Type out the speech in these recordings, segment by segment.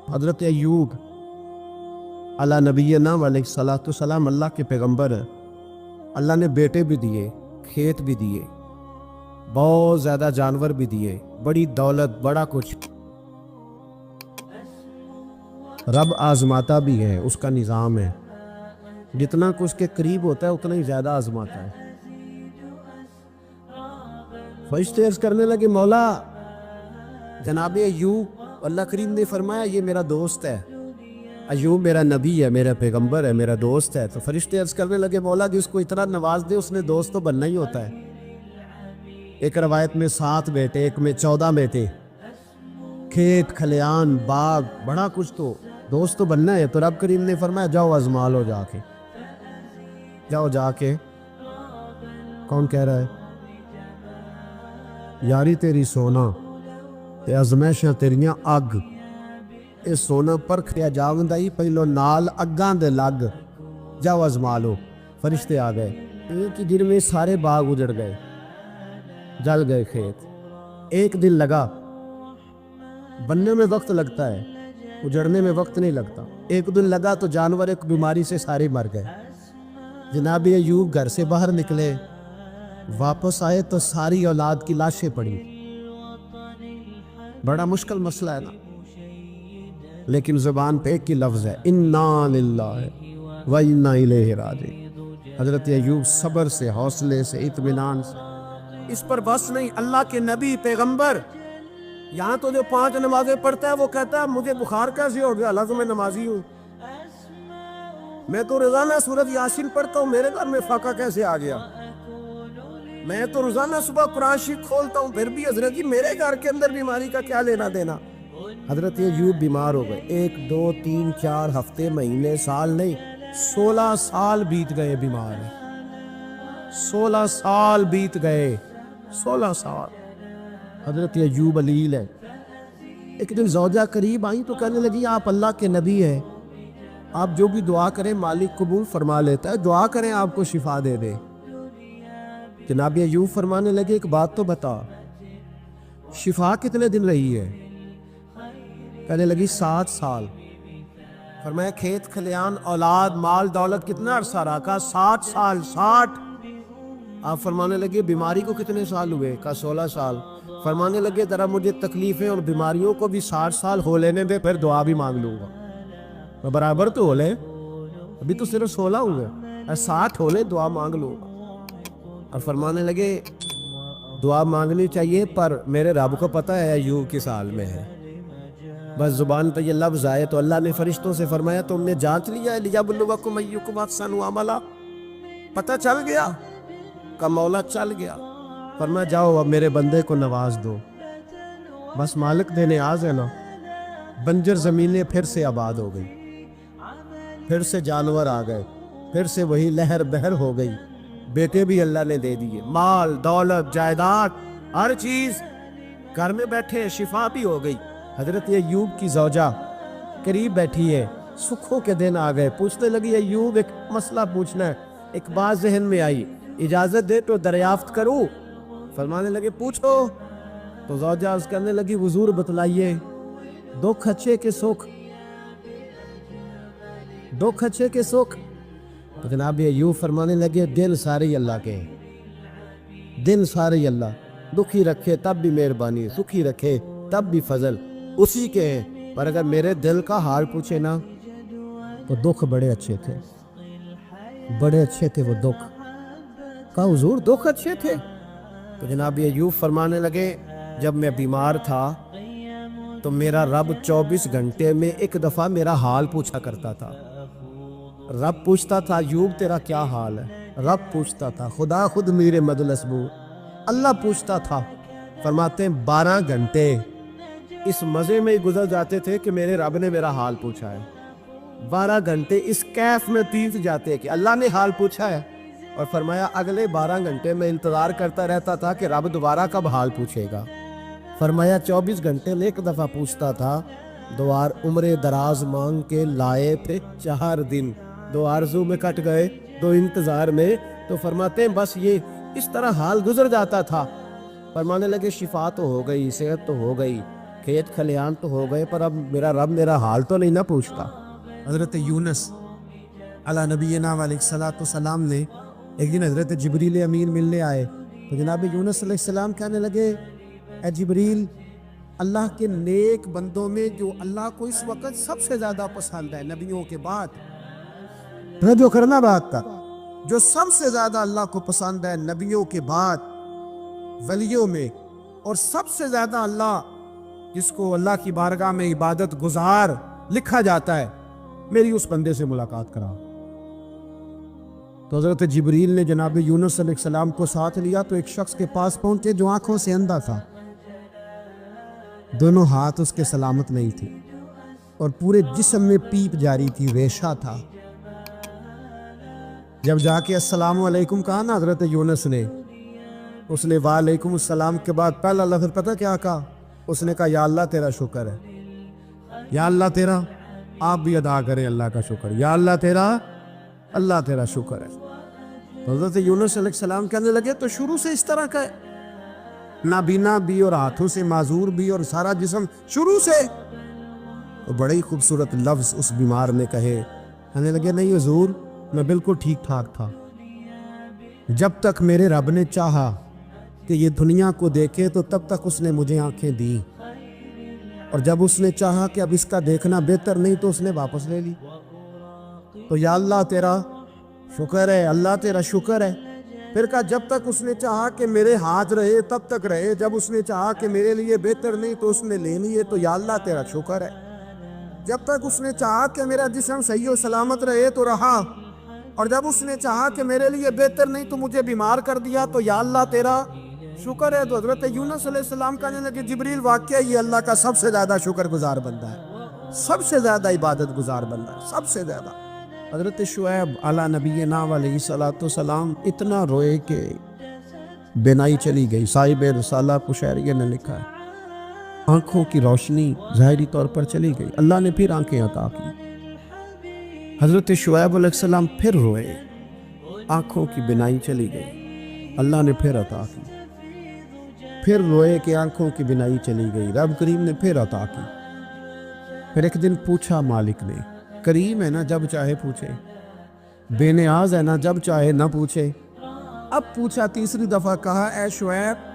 حضرت ایوب علی نبینا علیہ السلام اللہ کے پیغمبر ہیں. اللہ نے بیٹے بھی دیے، کھیت بھی دیے، بہت زیادہ جانور بھی دیے، بڑی دولت، بڑا کچھ. رب آزماتا بھی ہے، اس کا نظام ہے. جتنا کچھ کے قریب ہوتا ہے اتنا ہی زیادہ آزماتا ہے. فرشتے عرض کرنے لگے مولا جناب ایوب، اللہ کریم نے فرمایا یہ میرا دوست ہے، ایوب میرا نبی ہے، میرا پیغمبر ہے، میرا دوست ہے. تو فرشتے عرض کرنے لگے مولا جس کو اتنا نواز دے اس نے دوست تو بننا ہی ہوتا ہے. ایک روایت میں 7 بیٹے، ایک میں 14 بیٹے، کھیت کھلیان باغ بڑا کچھ، تو دوست تو بننا ہے. تو رب کریم نے فرمایا جاؤ آزما لو، جا کے جاؤ جا کے. کون کہہ رہا ہے؟ یاری تیری سونا تے ازمائشاں تیریاں اگ، اے سونا پرکھیا جاوندا ہی پہلو نال اگاں دے لگ، جاؤ آزما لو. فرشتے آ گئے، ایک ہی دن میں سارے باغ اجڑ گئے، جل گئے کھیت. ایک دن لگا، بننے میں وقت لگتا ہے، اجڑنے میں وقت نہیں لگتا. ایک دن لگا تو جانور ایک بیماری سے سارے مر گئے. جناب ایوب گھر سے باہر نکلے، واپس آئے تو ساری اولاد کی لاشیں پڑی. بڑا مشکل مسئلہ ہے نا، لیکن زبان پہ ایک ہی لفظ ہے، انا للہ و انا الیہ راجعون. حضرت ایوب صبر سے، حوصلے سے، اطمینان سے. اس پر بس نہیں، اللہ کے نبی پیغمبر. یہاں تو جو 5 نمازیں پڑھتا ہے وہ کہتا ہے مجھے بخار کیسے ہو گیا، اللہ تو میں نمازی ہوں. میں تو روزانہ سورۃ یاسین پڑھتا ہوں، میرے گھر میں فاقہ کیسے آ گیا. میں تو روزانہ صبح قرآن شریف کھولتا ہوں، پھر بھی حضرت جی میرے گھر کے اندر بیماری کا کیا لینا دینا. حضرت ایوب بیمار ہو گئے. 1 2 3 4 ہفتے، مہینے، سال نہیں، 16 سال بیت گئے بیمار ہیں. 16 سال بیت گئے، 16 سال. حضرت ایوب علیل ہے. ایک دن زوجہ قریب آئیں تو کہنے لگی آپ اللہ کے نبی ہیں، آپ جو بھی دعا کریں مالک قبول فرما لیتا ہے، دعا کریں آپ کو شفا دے دے. جناب ایوب فرمانے لگے ایک بات تو بتا، شفا کتنے دن رہی ہے؟ کہنے لگی 7 سال. فرمایا کھیت کھلیان اولاد مال دولت کتنا عرصہ رہا؟ کہا 7 سال. 60. آپ فرمانے لگے بیماری کو کتنے سال ہوئے؟ کہا 16 سال. فرمانے لگے ذرا مجھے تکلیفیں اور بیماریوں کو بھی 60 سال ہو لینے دے، پھر دعا بھی مانگ لوں گا. برابر تو ہو لے، ابھی تو صرف 16 ہوئے، 60 ہو لے دعا مانگ لوں گا. اور فرمانے لگے دعا مانگنی چاہیے پر میرے رب کو پتہ ہے ایوب کس حال میں ہے. بس زبان پہ یہ لفظ آئے تو اللہ نے فرشتوں سے فرمایا تم نے جانچ لیا ہے لیبلوکم ایکم احسن عملا، پتہ چل گیا؟ کا مولا چل گیا. فرمایا جاؤ اب میرے بندے کو نواز دو. بس مالک دے نیاز ہے نا. بنجر زمینیں پھر سے آباد ہو گئی، پھر سے جانور آ گئے، پھر سے وہی لہر بہر ہو گئی. بیٹے بھی اللہ نے دے دیے، مال دولت جائیداد ہر چیز، گھر میں بیٹھے، شفا بھی ہو گئی. حضرت ایوب کی زوجہ قریب بیٹھی ہے، سکھوں کے دن آ گئے. پوچھنے لگی ایوب ایک مسئلہ پوچھنا ہے. ایک بات ذہن میں آئی، اجازت دے تو دریافت کروں؟ فرمانے لگے پوچھو. تو زوجہ اس کرنے لگی حضور بتلائیے، دکھ اچھے کے سکھ، دکھ اچھے کے سکھ. تو جناب ایوب فرمانے لگے دن سارے اللہ کے، دن سارے اللہ، دکھی رکھے تب بھی مہربانی، سکھی رکھے تب بھی فضل اسی کے ہیں. پر اگر میرے دل کا حال پوچھے نا تو دکھ بڑے اچھے تھے، بڑے اچھے تھے وہ دکھ. کہا حضور دکھ اچھے تھے؟ تو جناب ایوب فرمانے لگے جب میں بیمار تھا تو میرا رب 24 گھنٹے میں ایک دفعہ میرا حال پوچھا کرتا تھا. رب پوچھتا تھا ایوب تیرا کیا حال ہے؟ رب پوچھتا تھا، خدا خود میرے مدلسبو اللہ پوچھتا تھا. فرماتے ہیں 12 گھنٹے اس مزے میں ہی گزر جاتے تھے کہ میرے رب نے میرا حال پوچھا ہے. 12 گھنٹے اس کیف میں بیت جاتے کہ اللہ نے حال پوچھا ہے. اور فرمایا اگلے 12 گھنٹے میں انتظار کرتا رہتا تھا کہ رب دوبارہ کب حال پوچھے گا. فرمایا 24 گھنٹے میں ایک دفعہ پوچھتا تھا. 2 عمر دراز مانگ کے لائے تھے 4 دن، 2 آرزو میں کٹ گئے، 2 انتظار میں. تو فرماتے ہیں بس یہ اس طرح حال گزر جاتا تھا. فرمانے لگے شفا تو ہو گئی، صحت تو ہو گئی، کھیت کھلیان تو ہو گئے پر اب میرا رب میرا حال تو نہیں نہ پوچھتا۔ حضرت یونس علی نبینا علیہ الصلوۃ والسلام نے ایک دن حضرت جبریل امین ملنے آئے تو جناب یونس علیہ السلام کہنے لگے اے جبریل، اللہ کے نیک بندوں میں جو اللہ کو اس وقت سب سے زیادہ پسند ہے نبیوں کے بعد، جو کرنا بات کا جو سب سے زیادہ اللہ کو پسند ہے نبیوں کے بعد ولیوں میں، اور سب سے زیادہ اللہ جس کو اللہ کی بارگاہ میں عبادت گزار لکھا جاتا ہے، میری اس بندے سے ملاقات کراؤ۔ تو حضرت جبریل نے جناب یونس علیہ السلام کو ساتھ لیا تو ایک شخص کے پاس پہنچے جو آنکھوں سے اندھا تھا، دونوں ہاتھ اس کے سلامت نہیں تھے اور پورے جسم میں پیپ جاری تھی، ریشہ تھا۔ جب جا کے السلام علیکم کہا نا حضرت یونس نے، اس نے وعلیکم السلام کے بعد پہلا لفظ پتہ کیا کہا؟ اس نے کہا یا اللہ تیرا شکر ہے، یا اللہ تیرا، آپ بھی ادا کریں اللہ کا شکر، یا اللہ تیرا شکر ہے۔ حضرت یونس علیہ السلام کہنے لگے تو شروع سے اس طرح کا ہے، نابینا بھی اور ہاتھوں سے معذور بھی اور سارا جسم شروع سے؟ تو بڑے ہی خوبصورت لفظ اس بیمار نے کہے، کہنے لگے نہیں حضور میں بالکل ٹھیک ٹھاک تھا، جب تک میرے رب نے چاہا کہ یہ دنیا کو دیکھے تو تب تک اس نے مجھے آنکھیں دی، اور جب اس نے چاہا کہ اب اس کا دیکھنا بہتر نہیں تو اس نے واپس لے لی۔ تو یا اللہ تیرا شکر ہے، اللہ تیرا شکر ہے۔ پھر کہا جب تک اس نے چاہا کہ میرے ہاتھ رہے تب تک رہے، جب اس نے چاہا کہ میرے لیے بہتر نہیں تو اس نے لے لیے، تو یا اللہ تیرا شکر ہے۔ جب تک اس نے چاہا کہ میرا جسم صحیح و سلامت رہے تو رہا، اور جب اس نے چاہا کہ میرے لیے بہتر نہیں تو مجھے بیمار کر دیا، تو یا اللہ تیرا شکر ہے۔ تو حضرت یونس علیہ السلام کہنے لگے جبریل واقعہ یہ اللہ کا سب سے زیادہ شکر گزار بندہ ہے، سب سے زیادہ عبادت گزار بندہ ہے، سب سے زیادہ۔ حضرت شعیب علی نبینا علیہ الصلوۃ والسلام اتنا روئے کہ بینائی چلی گئی۔ صاحب رسالہ قشیریہ نے لکھا ہے آنکھوں کی روشنی ظاہری طور پر چلی گئی، اللہ نے پھر آنکھیں عطا کی۔ حضرت شعیب علیہ السلام پھر روئے، آنکھوں کی بینائی چلی گئی، اللہ نے پھر عطا کی۔ پھر روئے کہ آنکھوں کی بینائی چلی گئی، رب کریم نے پھر عطا کی۔ پھر ایک دن پوچھا مالک نے، کریم ہے نا جب چاہے پوچھے، بے نیاز ہے نا جب چاہے نہ پوچھے۔ اب پوچھا تیسری دفعہ، کہا اے شعیب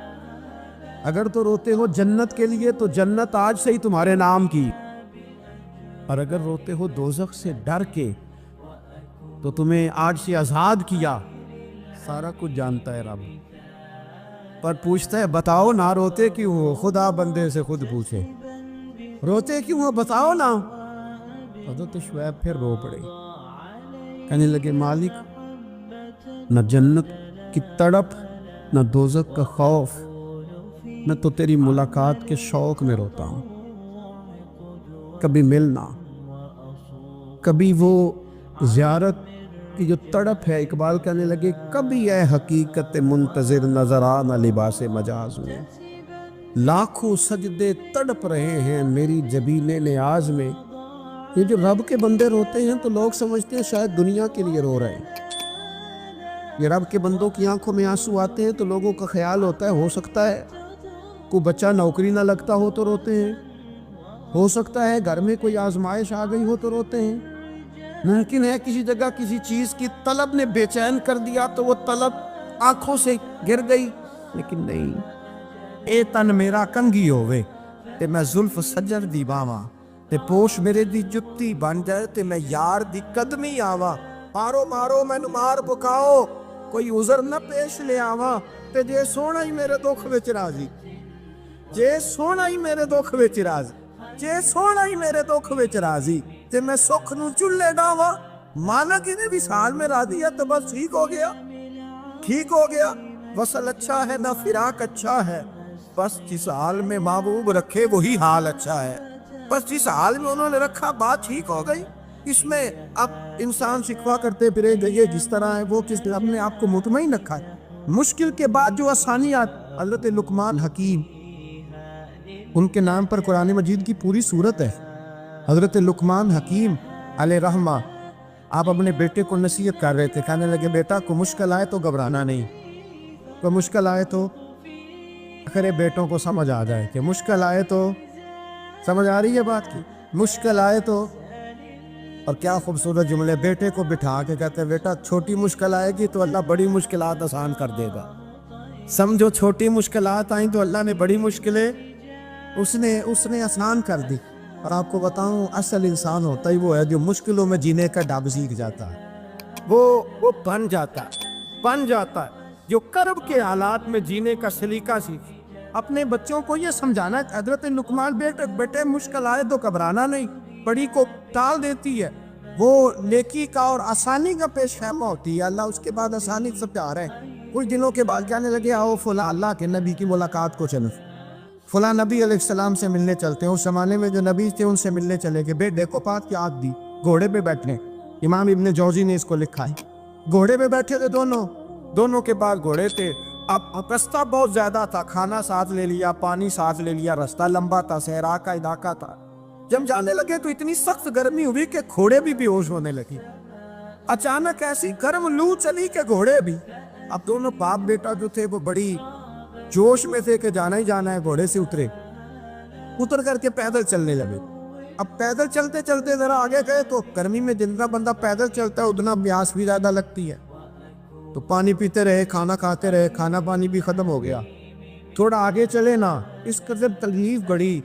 اگر تو روتے ہو جنت کے لیے تو جنت آج سے ہی تمہارے نام کی، اور اگر روتے ہو دوزخ سے ڈر کے تو تمہیں آج سے آزاد کیا۔ سارا کچھ جانتا ہے رب، پر پوچھتا ہے بتاؤ نہ روتے کیوں ہو؟ خدا بندے سے خود پوچھے روتے کیوں ہو، بتاؤ نا۔ حضرت شعیب پھر رو پڑے، کہنے لگے مالک نہ جنت کی تڑپ نہ دوزخ کا خوف، میں تو تیری ملاقات کے شوق میں روتا ہوں۔ کبھی ملنا، کبھی وہ زیارت کی جو تڑپ ہے، اقبال کہنے لگے کبھی اے حقیقت منتظر نظر آنا لباس مجاز میں، لاکھوں سجدے تڑپ رہے ہیں میری جبین نیاز میں۔ یہ جو رب کے بندے روتے ہیں تو لوگ سمجھتے ہیں شاید دنیا کے لیے رو رہے ہیں۔ یہ رب کے بندوں کی آنکھوں میں آنسو آتے ہیں تو لوگوں کا خیال ہوتا ہے ہو سکتا ہے کوئی بچہ نوکری نہ لگتا ہو تو روتے ہیں، ہو سکتا ہے گھر میں کوئی آزمائش آ گئی ہو تو روتے ہیں، ممکن ہے کسی جگہ کسی چیز کی طلب نے بے چین کر دیا تو وہ طلب آنکھوں سے گر گئی، لیکن نہیں۔ اے تن میرا کنگھی ہووے تے میں زلف سجر دی باواں، تے پوش میرے دی جتی بن جائے تے میں یار دی قدمی آواں، مارو مارو مینو مار پکاؤ کوئی عذر نہ پیش لے آواں، تے جے سونا ہی میرے دکھ وچ راضی، جے سونا ہی میرے دکھ وچ راضی، جے سونا ہی میرے دکھ وچ راضی، تے میں سکھ نو چلے ڈاواں، مالک نے بھی سال میں راضی ہے تو بس ٹھیک ہو گیا، ٹھیک ہو گیا۔ وصل اچھا ہے نہ فراق اچھا ہے، بس جس حال میں محبوب رکھے وہی حال اچھا ہے، بس جس حال میں انہوں نے رکھا بات ٹھیک ہو گئی۔ اس میں اب انسان شکوہ کرتے پھرے یہ جس طرح ہے وہ کس نے اپنے آپ کو مطمئن رکھا ہے۔ مشکل کے بعد جو آسانیات، حضرت لقمان حکیم ان کے نام پر قرآن مجید کی پوری صورت ہے۔ حضرت لقمان حکیم علیہ رحمہ آپ اپنے بیٹے کو نصیحت کر رہے تھے، کہنے لگے بیٹا کو مشکل آئے تو گھبرانا نہیں، کوئی مشکل آئے تو، آخر بیٹوں کو سمجھ آ جائے کہ مشکل آئے تو سمجھ آ رہی ہے بات کی؟ مشکل آئے تو، اور کیا خوبصورت جملے، بیٹے کو بٹھا کے کہتے ہیں بیٹا چھوٹی مشکل آئے گی تو اللہ بڑی مشکلات آسان کر دے گا. سمجھو چھوٹی مشکلات آئیں تو اللہ نے بڑی مشکلیں اس نے آسان کر دی. اور آپ کو بتاؤں اصل انسان ہوتا ہی وہ ہے جو مشکلوں میں جینے کا ڈب سیکھ جاتا ہے. وہ بن جاتا ہے جو کرب کے حالات میں جینے کا سلیقہ سیکھے. اپنے بچوں کو یہ سمجھانا ہے. حضرت لقمان بیٹے مشکل آئے تو گھبرانا نہیں، بڑی کو ٹال دیتی ہے. وہ نیکی کا اور آسانی کا پیش خیمہ ہوتی ہے. اللہ اس کے بعد آسانی سے پیار ہے. کچھ دنوں کے بعد کہنے لگے آؤ فلاں اللہ کے نبی کی ملاقات کو چلو، فلاں نبی علیہ السلام سے ملنے چلتے ہیں. اس زمانے میں جو نبی تھے ان سے ملنے چلے گئے. بیٹے کو بات کی آگ دی، گھوڑے پہ بیٹھنے. امام ابن جوزی نے اس کو لکھا ہے. گھوڑے پہ بیٹھے تھے دونوں کے پاس گھوڑے تھے. اب رستہ بہت زیادہ تھا، کھانا ساتھ لے لیا، پانی ساتھ لے لیا، رستہ لمبا تھا، صحرا کا علاقہ تھا. جب جانے لگے تو اتنی سخت گرمی ہوئی کہ گھوڑے بھی بے ہوش ہونے لگی. اچانک ایسی گرم لو چلی کہ گھوڑے بھی. اب دونوں باپ بیٹا جو تھے وہ بڑی جوش میں تھے کہ جانا ہی جانا ہے. گھوڑے سے اتر کر کے پیدل چلنے لگے. اب پیدل چلتے چلتے ذرا آگے گئے تو گرمی میں جتنا بندہ پیدل چلتا ہے اتنا پیاس بھی زیادہ لگتی ہے. تو پانی پیتے رہے، کھانا کھاتے رہے، کھانا پانی بھی ختم ہو گیا. تھوڑا آگے چلے نا، اس قدر تکلیف بڑی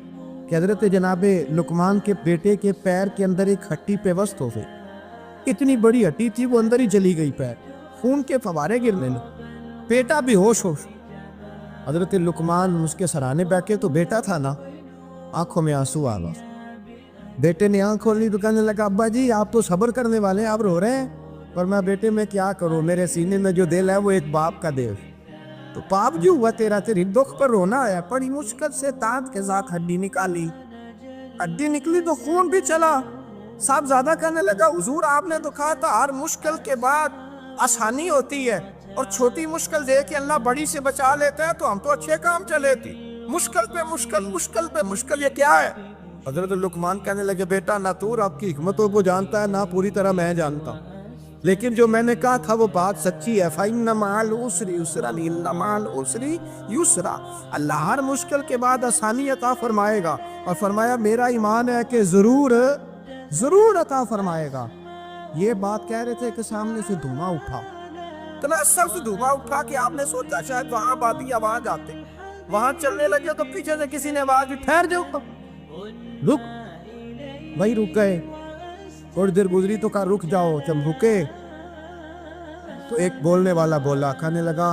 کہ حضرت جناب لقمان کے بیٹے کے پیر کے اندر ایک ہڈی پیوست ہو گئی. اتنی بڑی ہڈی تھی وہ اندر ہی چلی گئی. پیر خون کے فوارے گرنے لگے. بیٹا بھی ہوش. حضرت لقمان اس کے سرانے بیٹھے تو بیٹا تھا نا، آنکھوں میں آنسو آ گئے. بیٹے نے آنکھ کھولی تو کہنے لگا ابا جی آپ تو صبر کرنے والے ہیں، آپ رو رہے ہیں. اور میں بیٹے میں کیا کروں، میرے سینے میں جو دل ہے وہ ایک باپ کا دل. تو باپ جو ہوا تیری دکھ پر رونا ہے. بڑی مشکل سے دانت کے ساتھ ہڈی نکالی. ہڈی نکلی تو خون بھی چلا. صاحب زیادہ کہنے لگا حضور آپ نے تو کہا تھا ہر مشکل کے بعد آسانی ہوتی ہے، اور چھوٹی مشکل دے کے اللہ بڑی سے بچا لیتا ہے، تو ہم تو اچھے کام چلے تھے. مشکل پہ مشکل یہ کیا ہے؟ حضرت لقمان کہنے لگے بیٹا نہ تو آپ کی حکمتوں کو جانتا ہے، نہ پوری طرح میں جانتا ہوں، لیکن جو میں نے کہا تھا وہ بات سچی ہے. فَإِنَّ مَعَ الْعُسْرِ يُسْرًا إِنَّ مَعَ الْعُسْرِ يُسْرًا. اللہ ہر مشکل کے بعد آسانی عطا فرمائے گا. اور فرمایا میرا ایمان ہے کہ ضرور عطا فرمائے گا. یہ بات کہہ رہے تھے کہ سامنے سے دھواں اٹھا. اتنا سخت دھواں اٹھا کہ آپ نے سوچا شاید وہاں بادی آواز آتے. وہاں چلنے لگے تو پیچھے سے کسی نے آواز دی ٹھہر جاؤ، رک. وہی رک گئے. تھوڑی دیر گزری تو کہا رک جاؤ. جب رکے تو ایک بولنے والا بولا، کہنے لگا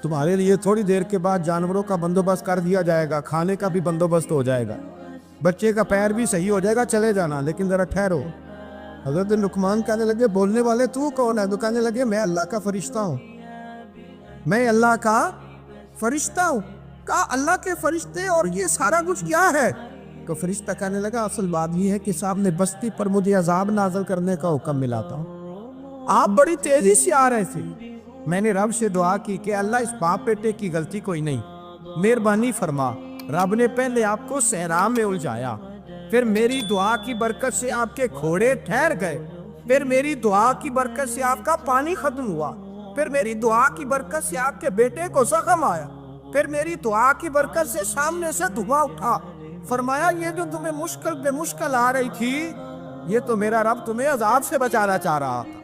تمہارے لیے تھوڑی دیر کے بعد جانوروں کا بندوبست کر دیا جائے گا، کھانے کا بھی بندوبست ہو جائے گا، بچے کا پیر بھی صحیح ہو جائے گا، چلے جانا، لیکن ذرا ٹھہرو. حضرت لقمان کہنے لگے بولنے والے تو کون ہے؟ تو کہنے لگے میں اللہ کا فرشتہ ہوں. میں اللہ کا فرشتہ ہوں. کہا اللہ کے فرشتے اور یہ سارا کچھ کیا ہے؟ تو فرشتہ کہنے لگا اصل بات یہ ہے کہ صاحب نے بستی پر مجھے عذاب نازل کرنے کا حکم ملا تھا. آپ بڑی تیزی سے آ رہے تھے. میں نے رب سے دعا کی کہ اللہ اس باپ بیٹے کی غلطی کوئی نہیں، مہربانی فرما. رب نے پہلے آپ کو صحرا میں الجھایا، پھر میری دعا کی برکت سے آپ کے گھوڑے ٹھہر گئے، پھر میری دعا کی برکت سے آپ کا پانی ختم ہوا، پھر میری دعا کی برکت سے آپ کے بیٹے کو زخم آیا، پھر میری دعا کی برکت سے سامنے سے دھواں اٹھا. فرمایا یہ جو تمہیں مشکل پہ مشکل آ رہی تھی، یہ تو میرا رب تمہیں عذاب سے بچانا چاہ رہا تھا.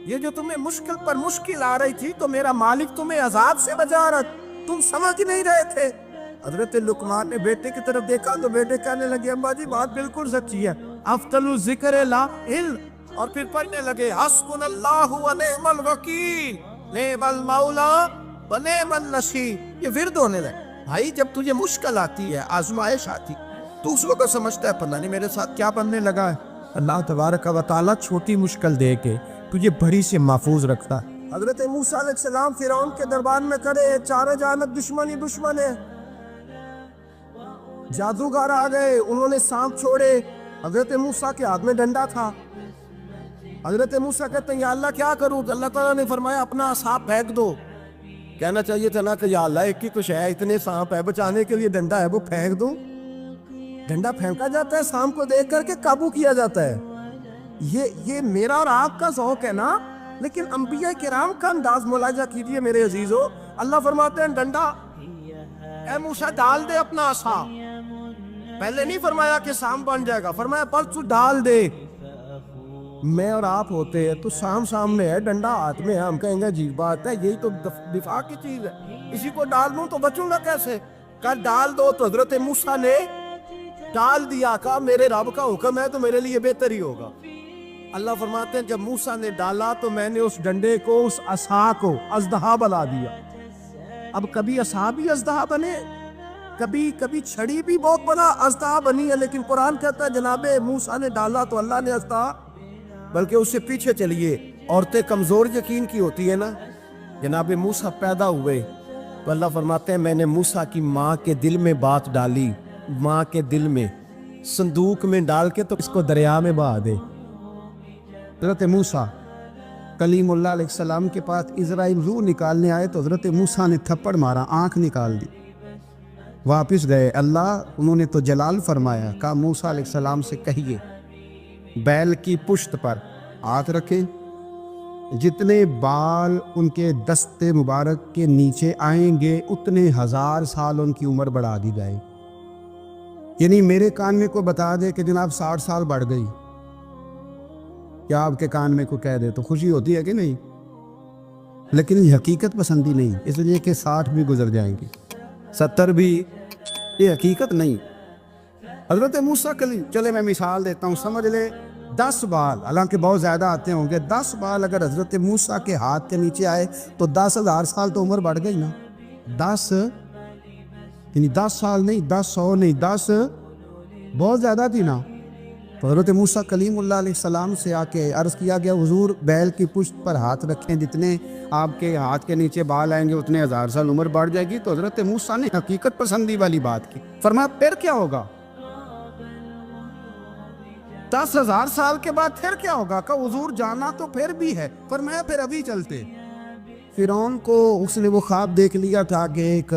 یہ جو تمہیں مشکل پر مشکل آ رہی تھی تو میرا مالک تمہیں عذاب سے بچا رہا، تم سمجھ نہیں رہے تھے. حضرت لقمان نے بیٹے کی طرف دیکھا تو بیٹے کہنے لگے ابا جی بات بالکل سچی ہے، افضل الذکر لا علم. اور پھر پڑھنے لگے حسبنا اللہ و نعم الوکیل نعم المولا و نعم النصیر. یہ ورد ہونے لگے. بھائی جب تجھے مشکل آتی ہے، آزمائش آتی، تو اس وقت سمجھتا ہے پتہ نہیں میرے ساتھ کیا بننے لگا ہے. اللہ تبارک و تعالیٰ چھوٹی مشکل دے کے تجھے بڑی سے محفوظ رکھتا ہے. حضرت موسیٰ علیہ السلام فرعون کے دربار میں کھڑے ہیں، چاروں جانب دشمن ہی دشمن ہے. جادوگر آ گئے، انہوں نے سانپ چھوڑے. حضرت موسیٰ کے ہاتھ میں ڈنڈا تھا. حضرت موسیٰ کہتے ہیں یا اللہ کیا کروں؟ اللہ تعالیٰ نے فرمایا اپنا سانپ پھینک دو. کہنا چاہیے تھا نا کہ یا اللہ ایک ہی کچھ ہے، اتنے سانپ ہے، بچانے کے لیے ڈنڈا ہے وہ پھینک دو. ڈنڈا پھینکا جاتا ہے، سانپ کو دیکھ کر کے قابو کیا جاتا ہے. یہ میرا اور آپ کا ذوق ہے نا، لیکن انبیاء کرام کا انداز ملاحظہ کیجئے میرے عزیزو. اللہ فرماتے ہیں ڈنڈا اے موسیٰ ڈال دے اپنا عصا. پہلے نہیں فرمایا کہ سام بن جائے گا، فرمایا بس تو ڈال دے۔ میں اور آپ ہوتے ہیں تو سام سامنے ہے، ڈنڈا ہاتھ میں ہے، ہم کہیں گے عجیب بات ہے، یہی تو دفاع کی چیز ہے، اسی کو ڈال دوں تو بچوں گا کیسے؟ کہا ڈال دو، تو حضرت موسیٰ نے ڈال دیا، کہا میرے رب کا حکم ہے تو میرے لیے بہتر ہی ہوگا۔ اللہ فرماتے ہیں جب موسیٰ نے ڈالا تو میں نے اس ڈنڈے کو، اس عصا کو اژدہا بنا دیا۔ اب کبھی عصا بھی اژدہا بنے، کبھی چھڑی بھی بہت بڑا اژدہا بنی ہے، لیکن قرآن کہتا ہے جناب موسیٰ نے ڈالا تو اللہ نے اژدہا، بلکہ اس سے پیچھے چلیے، عورتیں کمزور یقین کی ہوتی ہے نا، جناب موسیٰ پیدا ہوئے تو اللہ فرماتے ہیں میں نے موسیٰ کی ماں کے دل میں بات ڈالی، ماں کے دل میں صندوق میں ڈال کے تو اس کو دریا میں بہا دے۔ حضرت موسیٰ کلیم اللہ علیہ السلام کے پاس اسرائیل روح نکالنے آئے تو حضرت موسیٰ نے تھپڑ مارا، آنکھ نکال دی، واپس گئے۔ اللہ انہوں نے تو جلال فرمایا، کہا موسیٰ علیہ السلام سے کہیے بیل کی پشت پر ہاتھ رکھیں، جتنے بال ان کے دست مبارک کے نیچے آئیں گے اتنے 1000 سال ان کی عمر بڑھا دی جائے۔ یعنی میرے کان میں کوئی بتا دے کہ جناب 60 سال بڑھ گئی، کیا آپ کے کان میں کوئی کہہ دے تو خوشی ہوتی ہے کہ نہیں؟ لیکن یہ حقیقت پسندی نہیں، اس لیے کہ 60 بھی گزر جائیں گی، 70 بھی، یہ حقیقت نہیں۔ حضرت موسیٰ کلیم، چلے میں مثال دیتا ہوں، سمجھ لے 10 بال، حالانکہ بہت زیادہ آتے ہوں گے، 10 بال اگر حضرت موسیٰ کے ہاتھ کے نیچے آئے تو 10,000 سال تو عمر بڑھ گئی نا۔ 10 یعنی 10 سال نہیں، 10 نہیں، 10 بہت زیادہ تھی نا۔ تو حضرت موسیٰ کلیم اللہ علیہ السلام سے آ کے عرض کیا گیا حضور بیل کی پشت پر ہاتھ رکھیں، جتنے آپ کے ہاتھ کے نیچے بال آئیں گے اتنے 1000 سال عمر بڑھ جائے گی۔ تو حضرت موسیٰ نے حقیقت پسندی والی بات کی، فرمایا پھر کیا ہوگا؟ 10,000 سال کے بعد پھر کیا ہوگا؟ کہ حضور جانا تو پھر بھی ہے، فرمایا پھر ابھی چلتے۔ فرعون کو اس نے وہ خواب دیکھ لیا تھا کہ ایک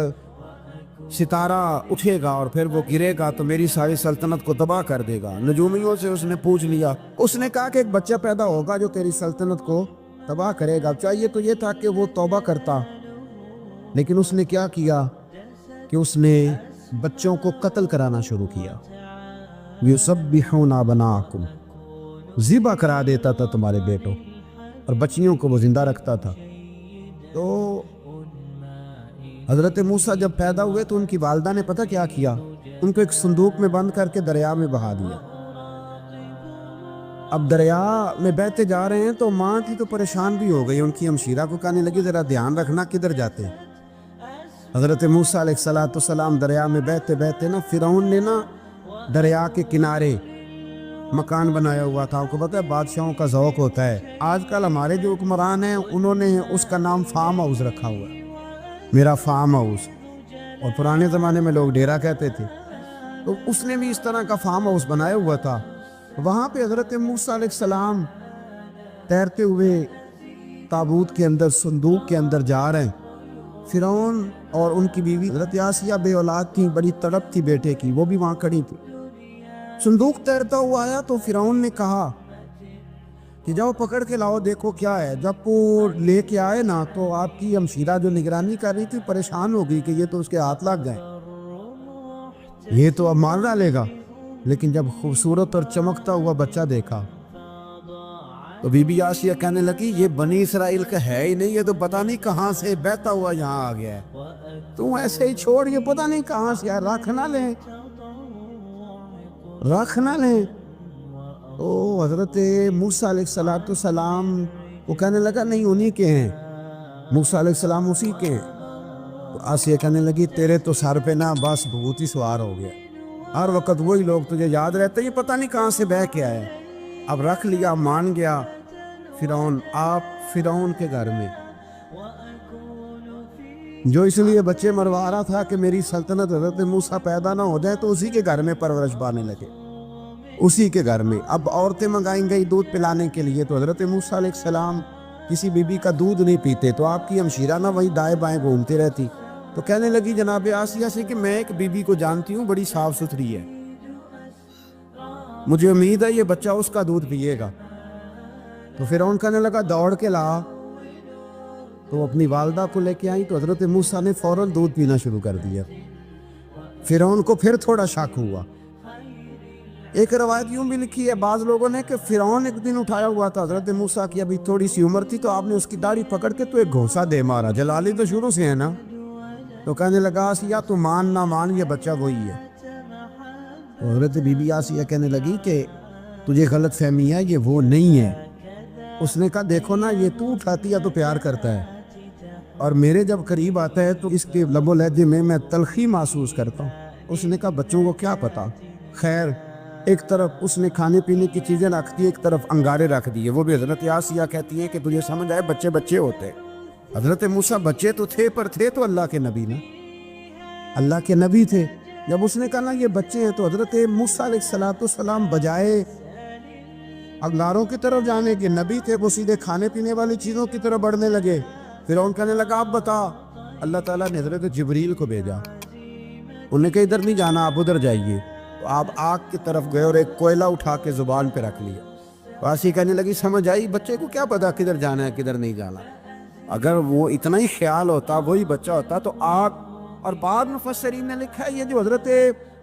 ستارہ اٹھے گا اور پھر وہ گرے گا تو میری ساری سلطنت کو تباہ کر دے گا۔ نجومیوں سے اس نے پوچھ لیا، اس نے کہا کہ ایک بچہ پیدا ہوگا جو تیری سلطنت کو تباہ کرے گا۔ چاہیے تو یہ تھا کہ وہ توبہ کرتا، لیکن اس نے کیا کیا کہ اس نے بچوں کو قتل کرانا شروع کیا۔ یُسَبِّحُونَ أَبْنَاءَکُمْ، ذبح کرا دیتا تھا تمہارے بیٹوں، اور بچیوں کو وہ زندہ رکھتا تھا۔ تو حضرت موسیٰ جب پیدا ہوئے تو ان کی والدہ نے پتہ کیا کیا، ان کو ایک صندوق میں بند کر کے دریا میں بہا دیا۔ اب دریا میں بہتے جا رہے ہیں تو ماں کی تو پریشان بھی ہو گئی، ان کی ہمشیرہ کو کہنے لگی ذرا دھیان رکھنا کدھر جاتے ہیں۔ حضرت موسیٰ علیہ السلام دریا میں بہتے بہتے نا، فرعون نے نا دریا کے کنارے مکان بنایا ہوا تھا۔ آپ کو پتہ ہے بادشاہوں کا ذوق ہوتا ہے، آج کل ہمارے جو حکمران ہیں انہوں نے اس کا نام فارم ہاؤس رکھا ہوا ہے، میرا فارم ہاؤس، اور پرانے زمانے میں لوگ ڈیرا کہتے تھے۔ تو اس نے بھی اس طرح کا فارم ہاؤس بنایا ہوا تھا۔ وہاں پہ حضرت موسیٰ علیہ السلام تیرتے ہوئے تابوت کے اندر، صندوق کے اندر جا رہے ہیں۔ فرعون اور ان کی بیوی حضرت آسیہ بے اولاد تھی، بڑی تڑپ تھی بیٹے کی، وہ بھی وہاں کھڑی تھی۔ صندوق تیرتا ہوا آیا تو فرعون نے کہا کہ جاؤ پکڑ کے لاؤ، دیکھو کیا ہے۔ جب وہ لے کے آئے نا تو آپ کی ہمشیرہ جو نگرانی کر رہی تھی پریشان ہو گئی کہ یہ تو اس کے ہاتھ لگ گئے، یہ تو اب مار ڈالے گا۔ لیکن جب خوبصورت اور چمکتا ہوا بچہ دیکھا تو بی بی آسیہ کہنے لگی یہ بنی اسرائیل کا ہے ہی نہیں، یہ تو پتہ نہیں کہاں سے بہتا ہوا یہاں آ گیا ہے، تو ایسے ہی چھوڑ، یہ پتہ نہیں کہاں سے ہے، رکھ نہ لیں، رکھ نہ لیں۔ تو حضرت موسیٰ علیہ السلام وہ کہنے لگا نہیں انہی کے ہیں، موسیٰ علیہ السلام اسی کے ہیں۔ تو آسیہ کہنے لگی تیرے تو سر پہ نا بس بھوت ہی سوار ہو گیا، ہر وقت وہی لوگ تجھے یاد رہتے، یہ پتہ نہیں کہاں سے بہ کے آئے۔ اب رکھ لیا، مان گیا فرعون۔ آپ فرعون کے گھر میں جو اس لیے بچے مروا رہا تھا کہ میری سلطنت حضرت موسیٰ پیدا نہ ہو جائے، تو اسی کے گھر میں پرورش پانے لگے، اسی کے گھر میں۔ اب عورتیں منگائیں گئی دودھ پلانے کے لیے، تو حضرت موسیٰ علیہ السلام کسی بی بی کا دودھ نہیں پیتے، تو آپ کی ہمشیرہ نہ وہی دائیں بائیں گھومتی رہتی۔ تو کہنے لگی جناب آسیہ سے کہ میں ایک بی بی کو جانتی ہوں، بڑی صاف ستھری ہے، مجھے امید ہے یہ بچہ اس کا دودھ پیے گا۔ تو فرعون کہنے لگا دوڑ کے لا، تو اپنی والدہ کو لے کے آئی، تو حضرت موسیٰ نے فوراً دودھ پینا شروع کر دیا۔ فرعون کو پھر تھوڑا شک ہوا، ایک روایت یوں بھی لکھی ہے بعض لوگوں نے کہ فرعون ایک دن اٹھایا ہوا تھا حضرت موسیٰ کی، ابھی تھوڑی سی عمر تھی، تو آپ نے اس کی داڑھی پکڑ کے تو ایک گھونسا دے مارا۔ جلالی تو شروع سے ہے نا، تو کہنے لگا آسیہ تو مان نہ مان، یہ بچہ وہی ہے۔ تو حضرت بی بی آسیہ کہنے لگی کہ تجھے غلط فہمی ہے، یہ وہ نہیں ہے۔ اس نے کہا دیکھو نا، یہ تو اٹھاتی ہے تو پیار کرتا ہے، اور میرے جب قریب آتا ہے تو اس کے لب و لہجے میں تلخی محسوس کرتا ہوں۔ اس نے کہا بچوں کو کیا پتا، خیر ایک طرف اس نے کھانے پینے کی چیزیں رکھ دی، ایک طرف انگارے رکھ دیے۔ وہ بھی حضرت آسیہ کہتی ہیں کہ تجھے سمجھ آئے بچے بچے ہوتے، حضرت موسیٰ بچے تو تھے پر تھے تو اللہ کے نبی نا، اللہ کے نبی تھے۔ جب اس نے کہا نا یہ بچے ہیں، تو حضرت موسیٰ علیہ السلام بجائے انگاروں کی طرف جانے کے، نبی تھے وہ سیدھے کھانے پینے والی چیزوں کی طرف بڑھنے لگے۔ پھر ان کہنے لگا آپ بتا، اللہ تعالیٰ نے حضرت جبریل کو بھیجا، انہوں نے کہا ادھر نہیں جانا، آپ ادھر جائیے۔ تو آپ آگ کی طرف گئے اور ایک کوئلہ اٹھا کے زبان پہ رکھ لیا۔ واسی کہنے لگی سمجھ آئی، بچے کو کیا پتا کدھر جانا ہے کدھر نہیں جانا، اگر وہ اتنا ہی خیال ہوتا وہی بچہ ہوتا تو آگ۔ اور بعد مفسرین نے لکھا ہے یہ جو حضرت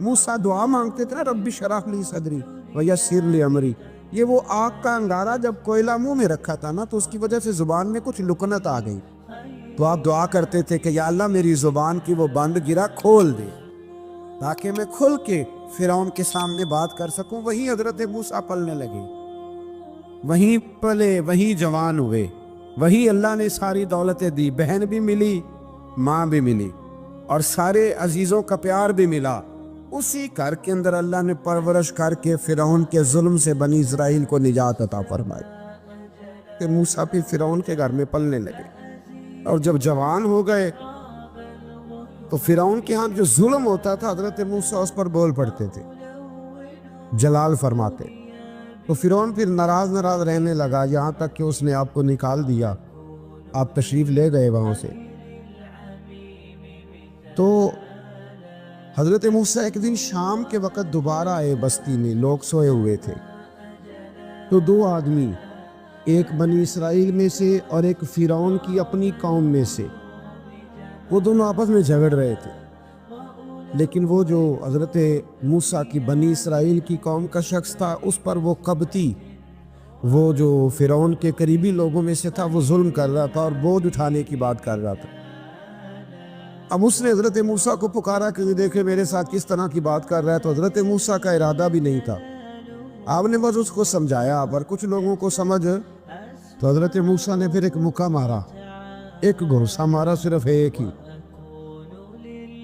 موسیٰ دعا مانگتے تھے نا رب اشرح لی صدری ویسر لی امری، یہ وہ آگ کا انگارہ جب کوئلہ منہ میں رکھا تھا نا تو اس کی وجہ سے زبان میں کچھ لکنت آ گئی، تو آپ دعا کرتے تھے کہ یا اللہ میری زبان کی وہ بند گرا کھول دے تاکہ میں کھل کے فرعون کے سامنے بات کر سکوں۔ وہیں حضرت موسیٰ پلنے لگے، وہیں پلے، وہیں جوان ہوئے، وہیں اللہ نے ساری دولتیں دی، بہن بھی ملی، ماں بھی ملی، اور سارے عزیزوں کا پیار بھی ملا۔ اسی گھر کے اندر اللہ نے پرورش کر کے فرعون کے ظلم سے بنی اسرائیل کو نجات عطا فرمائی کہ موسیٰ بھی فرعون کے گھر میں پلنے لگے، اور جب جوان ہو گئے تو فرعون کے ہاں جو ظلم ہوتا تھا حضرت موسیٰ اس پر بول پڑتے تھے، جلال فرماتے، تو فرعون پھر ناراض رہنے لگا، یہاں تک کہ اس نے آپ کو نکال دیا، آپ تشریف لے گئے وہاں سے۔ تو حضرت موسیٰ ایک دن شام کے وقت دوبارہ آئے بستی میں، لوگ سوئے ہوئے تھے، تو دو آدمی، ایک بنی اسرائیل میں سے اور ایک فرعون کی اپنی قوم میں سے، وہ دونوں آپس میں جھگڑ رہے تھے، لیکن وہ جو حضرت موسیٰ کی بنی اسرائیل کی قوم کا شخص تھا اس پر وہ قبطی، وہ جو فرعون کے قریبی لوگوں میں سے تھا، وہ ظلم کر رہا تھا اور بوجھ اٹھانے کی بات کر رہا تھا۔ اب اس نے حضرت موسیٰ کو پکارا کہ دیکھے میرے ساتھ کس طرح کی بات کر رہا ہے، تو حضرت موسیٰ کا ارادہ بھی نہیں تھا، آپ نے بس اس کو سمجھایا، پر کچھ لوگوں کو سمجھ، تو حضرت موسیٰ نے پھر ایک مکہ مارا، ایک گھونسا مارا، صرف ایک ہی۔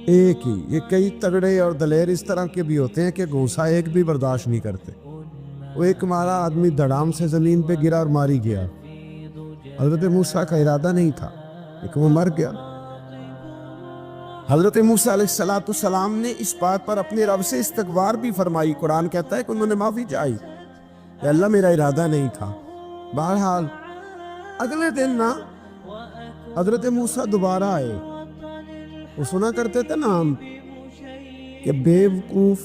یہ کئی تگڑے اور دلیر اس طرح کے بھی ہوتے ہیں کہ گھونسا ایک بھی برداشت نہیں کرتے، وہ ایک مارا، آدمی دھڑام سے زمین پہ گرا اور ماری گیا۔ حضرت موسیٰ کا ارادہ نہیں تھا لیکن وہ مر گیا۔ حضرت موسیٰ علیہ السلام نے اس بات پر اپنے رب سے استغفار بھی فرمائی، قرآن کہتا ہے کہ انہوں نے معافی چاہی کہ اللہ میرا ارادہ نہیں تھا۔ بہرحال اگلے دن نا حضرت موسیٰ دوبارہ آئے، وہ سنا کرتے تھے نا ہم کہ بیوقوف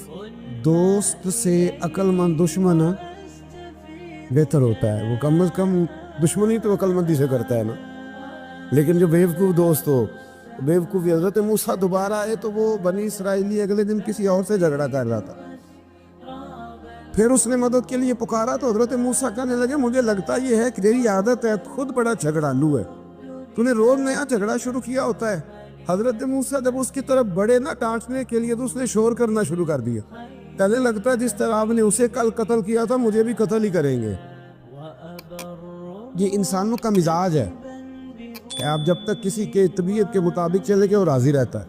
دوست سے عقل مند دشمن بہتر ہوتا ہے، وہ کم از کم دشمنی تو عقل مندی سے کرتا ہے نا، لیکن جو بیوقوف دوست ہو بیوقوفی۔ حضرت موسیٰ دوبارہ آئے تو وہ بنی اسرائیلی اگلے دن کسی اور سے جھگڑا کر رہا تھا، پھر اس نے مدد کے لیے پکارا تو حضرت موسیٰ کہنے لگے مجھے لگتا یہ ہے کہ تیری عادت ہے، خود بڑا جھگڑالو ہے، تو نے روز نیا جھگڑا شروع کیا ہوتا ہے۔ حضرت موسیٰ جب اس کی طرف بڑھے نا ڈانٹنے کے لیے تو اس نے شور کرنا شروع کر دیا، کہنے لگتا ہے جس طرح آپ نے اسے کل قتل کیا تھا مجھے بھی قتل ہی کریں گے۔ یہ انسانوں کا مزاج ہے کہ آپ جب تک کسی کے طبیعت کے مطابق چلے گئے وہ راضی رہتا ہے،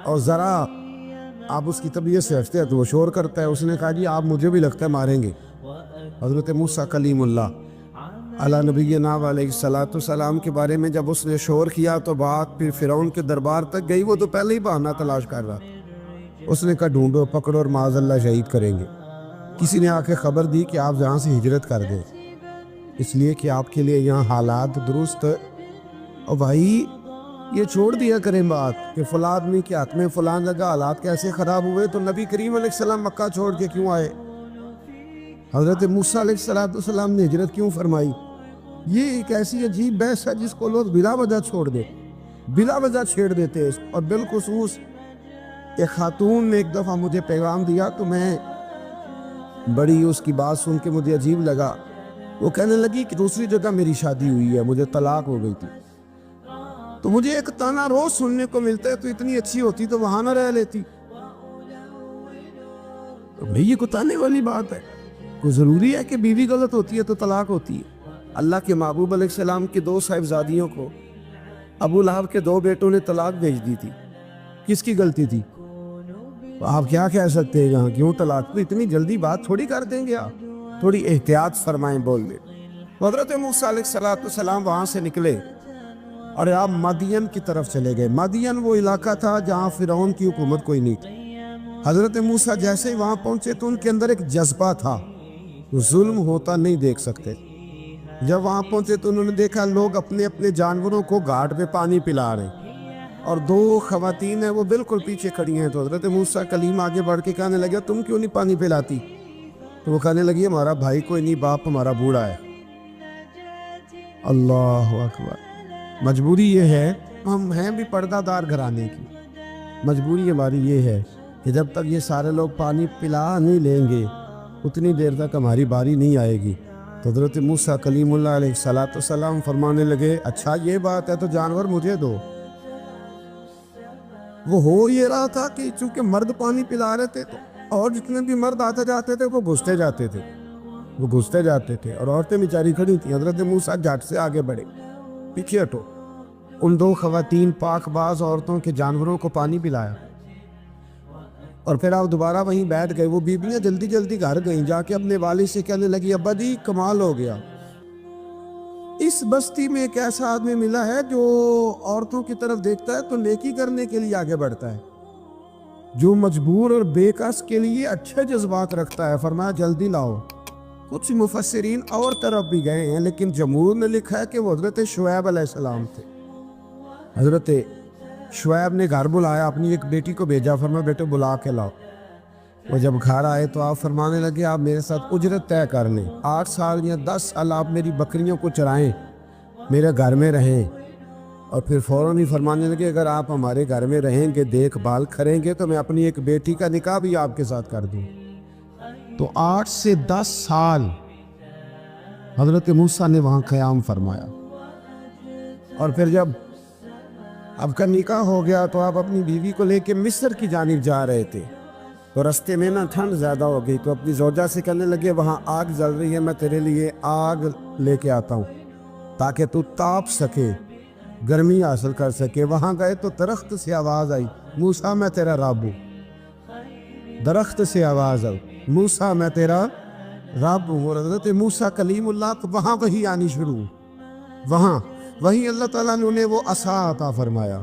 اور ذرا آپ اس کی طبیعت سے ہٹتے ہیں تو وہ شور کرتا ہے۔ اس نے کہا جی آپ مجھے بھی لگتا ہے ماریں گے۔ حضرت موسیٰ کلیم اللہ علی نبینا علیہ السلام کے بارے میں جب اس نے شور کیا تو بات پھر فرعون کے دربار تک گئی، وہ تو پہلے ہی بہانہ تلاش کر رہا تھا۔ اس نے کہا ڈھونڈو پکڑو اور معاذ اللہ شہید کریں گے۔ کسی نے آ کے خبر دی کہ آپ یہاں سے ہجرت کر دیں، اس لیے کہ آپ کے لیے یہاں حالات درست، اور بھائی یہ چھوڑ دیا کریں بات کہ فلاں آدمی کے حق میں فلاں جگہ حالات کیسے خراب ہوئے، تو نبی کریم علیہ السلام مکہ چھوڑ کے کیوں آئے، حضرت موسیٰ علیہ السلام نے ہجرت کیوں فرمائی؟ یہ ایک ایسی عجیب بحث ہے جس کو لوگ بلا وجہ چھوڑ دے، بلا وجہ چھیڑ دیتے ہیں۔ اور بالخصوص ایک خاتون نے ایک دفعہ مجھے پیغام دیا تو میں بڑی اس کی بات سن کے مجھے عجیب لگا. وہ کہنے لگی کہ دوسری جگہ میری شادی ہوئی ہے, مجھے طلاق ہو گئی تھی, تو مجھے ایک تانا روز سننے کو ملتا ہے تو اتنی اچھی ہوتی تو وہاں نہ رہ لیتی. بھئی یہ کتانے والی بات ہے. کوئی ضروری ہے کہ بیوی غلط ہوتی ہے تو طلاق ہوتی ہے؟ اللہ کے محبوب علیہ السلام کی 2 صاحبزادیوں کو ابو لہب کے 2 بیٹوں نے طلاق بھیج دی تھی. کس کی غلطی تھی؟ آپ کیا کہہ سکتے ہیں یہاں کیوں طلاق؟ تو اتنی جلدی بات تھوڑی کر دیں گے آپ, تھوڑی احتیاط فرمائیں بولنے. حضرت موسیٰ علیہ السلام وہاں سے نکلے اور آپ مدین کی طرف چلے گئے. مدین وہ علاقہ تھا جہاں فرعون کی حکومت کوئی نہیں تھی. حضرت موسیٰ جیسے ہی وہاں پہنچے تو ان کے اندر ایک جذبہ تھا, ظلم ہوتا نہیں دیکھ سکتے. جب وہاں پہنچے تو انہوں نے دیکھا لوگ اپنے اپنے جانوروں کو گھاٹ پہ پانی پلا رہے ہیں اور 2 خواتین ہیں وہ بالکل پیچھے کھڑی ہیں. تو حضرت موسیٰ کلیم آگے بڑھ کے کہنے لگا تم کیوں نہیں پانی پلاتی؟ تو وہ کہنے لگی ہمارا بھائی کوئی نہیں, باپ ہمارا بوڑھا ہے. اللہ اکبر. مجبوری یہ ہے, ہم ہیں بھی پردہ دار گھرانے کی, مجبوری ہماری یہ ہے کہ جب تک یہ سارے لوگ پانی پلا نہیں لیں گے اتنی دیر تک ہماری باری نہیں آئے گی. تو حضرت موسیٰ کلیم اللہ علیہ السلام فرمانے لگے اچھا یہ بات ہے تو جانور مجھے دو. وہ ہو یہ رہا تھا کہ چونکہ مرد پانی پلا رہے تھے اور جتنے بھی مرد آتے جاتے تھے وہ گھستے جاتے تھے اور عورتیں بیچاری کھڑی تھیں. حضرت موسیٰ جھٹ سے آگے بڑھے, پیچھے ہٹو. ان 2 خواتین پاک باز عورتوں کے جانوروں کو پانی پلایا اور پھر آپ دوبارہ وہیں بیٹھ گئے. وہ بیویاں جلدی جلدی گھر گئیں, جا کے اپنے والد سے کہنے لگی ابا جی کمال ہو گیا, اس بستی میں ایک ایسا آدمی ملا ہے جو عورتوں کی طرف دیکھتا ہے تو نیکی کرنے کے لیے آگے بڑھتا ہے, جو مجبور اور بے کس کے لیے اچھے جذبات رکھتا ہے. فرمایا جلدی لاؤ. کچھ مفسرین اور طرف بھی گئے ہیں لیکن جمہور نے لکھا ہے کہ وہ حضرت شعیب علیہ السلام تھے. حضرت شعیب نے گھر بلایا, اپنی ایک بیٹی کو بھیجا, فرمایا بیٹے بلا کے لاؤ. وہ جب گھر آئے تو آپ فرمانے لگے آپ میرے ساتھ اجرت طے کر لیں, 8 سال یا 10 سال آپ میری بکریوں کو چرائیں, میرے گھر میں رہیں. اور پھر فوراً ہی فرمانے لگے اگر آپ ہمارے گھر میں رہیں گے دیکھ بھال کریں گے تو میں اپنی ایک بیٹی کا نکاح بھی آپ کے ساتھ کر دوں. تو 8 سے 10 سال حضرت موسیٰ نے وہاں قیام فرمایا. اور پھر جب آپ کا نکاح ہو گیا تو آپ اپنی بیوی کو لے کے مصر کی جانب جا رہے تھے, تو رستے میں نا ٹھنڈ زیادہ ہو گئی تو اپنی زوجہ سے کہنے لگے وہاں آگ جل رہی ہے, میں تیرے لیے آگ لے کے آتا ہوں تاکہ تو تاپ سکے, گرمی حاصل کر سکے. وہاں گئے تو درخت سے آواز آئی موسیٰ میں تیرا رب ہوں. درخت سے آواز آئی موسیٰ میں تیرا رب ہوں. اور حضرت موسیٰ کلیم اللہ کو وہاں وہی آنی شروع, وہیں اللہ تعالیٰ نے انہیں وہ عصا عطا فرمایا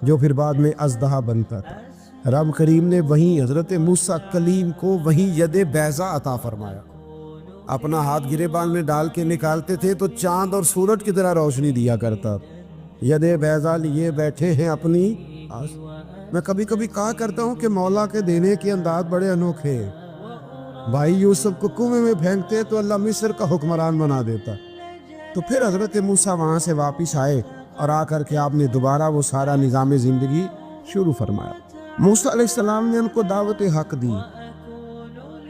جو پھر بعد میں اژدہا بنتا تھا. رب کریم نے وہیں حضرت موسیٰ کلیم کو وہیں ید بیضا عطا فرمایا. اپنا ہاتھ گریبان میں ڈال کے نکالتے تھے تو چاند اور سورج کی طرح روشنی دیا کرتا. ید بیضا لیے بیٹھے ہیں اپنی. میں کبھی کبھی کہا کرتا ہوں کہ مولا کے دینے کے انداز بڑے انوکھے ہیں. بھائی یوسف کو کنویں میں پھینکتے تو اللہ مصر کا حکمران بنا دیتا. تو پھر حضرت موسیٰ وہاں سے واپس آئے اور آ کر کے آپ نے دوبارہ وہ سارا نظام زندگی شروع فرمایا. موسیٰ علیہ السلام نے ان کو دعوت حق دی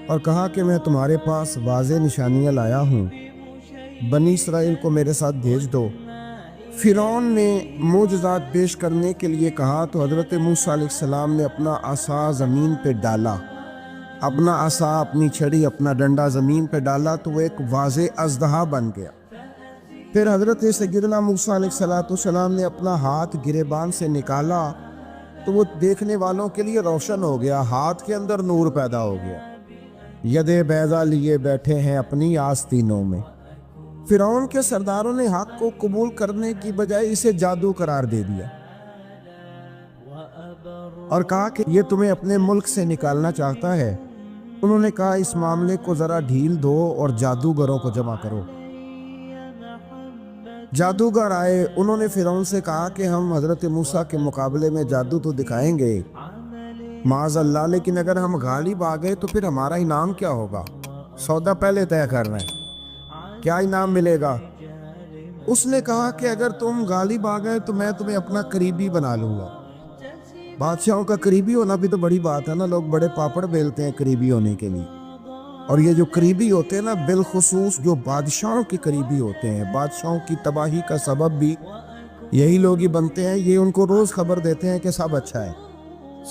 اور کہا کہ میں تمہارے پاس واضح نشانیاں لایا ہوں, بنی اسرائیل کو میرے ساتھ بھیج دو. فرعون نے معجزات پیش کرنے کے لیے کہا تو حضرت موسیٰ علیہ السلام نے اپنا عصا زمین پہ ڈالا, اپنا عصا, اپنی چھڑی, اپنا ڈنڈا زمین پہ ڈالا تو وہ ایک واضح اژدہا بن گیا. پھر حضرت سیدنا موسیٰ علیہ السلام نے اپنا ہاتھ گریبان سے نکالا تو وہ دیکھنے والوں کے لیے روشن ہو گیا, ہاتھ کے اندر نور پیدا ہو گیا. ید بیضا لیے بیٹھے ہیں اپنی آستینوں میں. فرعون کے سرداروں نے حق کو قبول کرنے کی بجائے اسے جادو قرار دے دیا اور کہا کہ یہ تمہیں اپنے ملک سے نکالنا چاہتا ہے. انہوں نے کہا اس معاملے کو ذرا ڈھیل دو اور جادوگروں کو جمع کرو. جادوگر آئے, انہوں نے فرعون سے کہا کہ ہم حضرت موسیٰ کے مقابلے میں جادو تو دکھائیں گے معاذ اللہ, لیکن اگر ہم غالب آ گئے تو پھر ہمارا انعام کیا ہوگا؟ سودا پہلے طے کر رہے ہیں, کیا انعام ملے گا؟ اس نے کہا کہ اگر تم غالب آ گئے تو میں تمہیں اپنا قریبی بنا لوں گا. بادشاہوں کا قریبی ہونا بھی تو بڑی بات ہے نا, لوگ بڑے پاپڑ بیلتے ہیں قریبی ہونے کے لیے. اور یہ جو قریبی ہوتے ہیں نا، بالخصوص جو بادشاہوں کے قریبی ہوتے ہیں، بادشاہوں کی تباہی کا سبب بھی یہی لوگ ہی بنتے ہیں. یہ ان کو روز خبر دیتے ہیں کہ سب اچھا ہے،